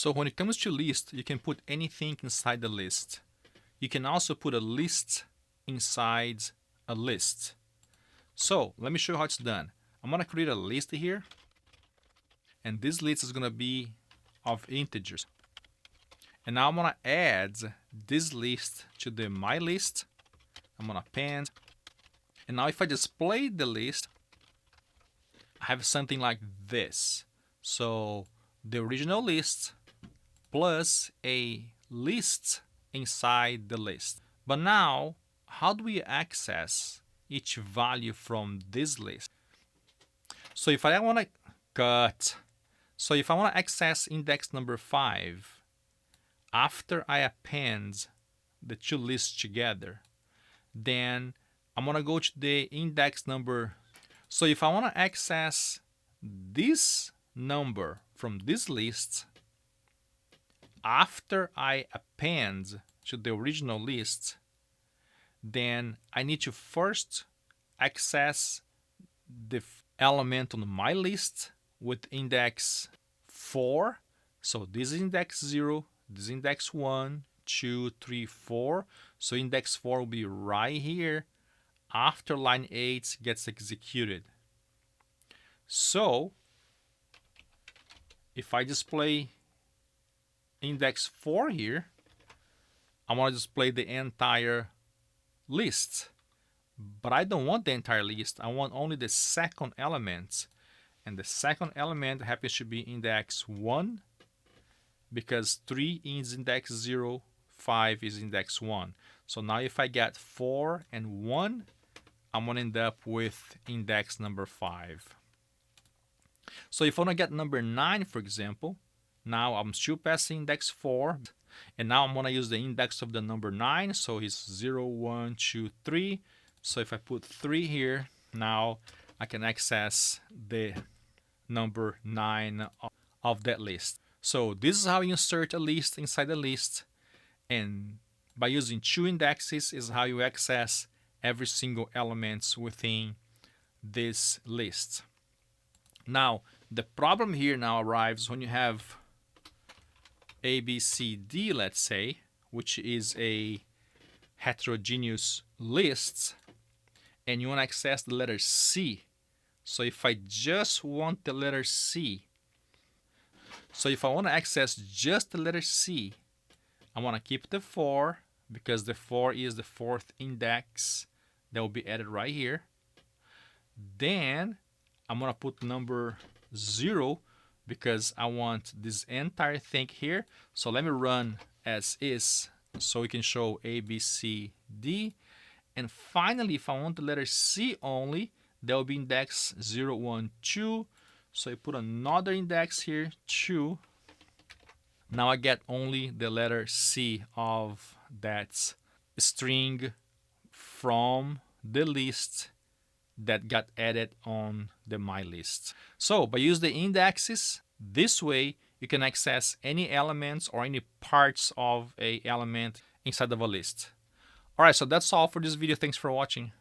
So when it comes to list, you can put anything inside the list. You can also put a list inside a list. So let me show you how it's done. I'm going to create a list here, and this list is going to be of integers. And now I'm going to add this list to the my list. I'm going to append. And now if I display the list, I have something like this. So the original list plus a list inside the list. But now, how do we access each value from this list? So if I want to access index number 5 after I append the two lists together, then I'm going to go to the index number. So if I want to access this number from this list after I append to the original list, then I need to first access the element on my list with index 4. So this is index 0, this is index 1, 2, 3, 4. So index 4 will be right here after line 8 gets executed. So if I display index 4 here, I want to display the entire list. But I don't want the entire list. I want only the second element. And the second element happens to be index 1 because 3 is index 0, 5 is index 1. So now if I get 4 and 1, I'm going to end up with index number 5. So if I want to get number 9, for example, now I'm still passing index 4. And now I'm going to use the index of the number 9. So it's 0, 1, 2, 3. So if I put 3 here, now I can access the number 9 of that list. So this is how you insert a list inside a list. And by using two indexes is how you access every single element within this list. Now, the problem here now arrives when you have A, B, C, D, let's say, which is a heterogeneous list, and you want to access the letter C. So if I just want the letter C, so if I want to access just the letter C, I want to keep the 4 because the 4 is the 4th index that will be added right here. Then I'm going to put number 0 because I want this entire thing here. So let me run as is so we can show A, B, C, D. And finally, if I want the letter C only, that will be index 0, 1, 2. So I put another index here, 2. Now I get only the letter C of that string from the list that got added on the my list. So by using the indexes, this way you can access any elements or any parts of a element inside of a list. Alright, so that's all for this video. Thanks for watching.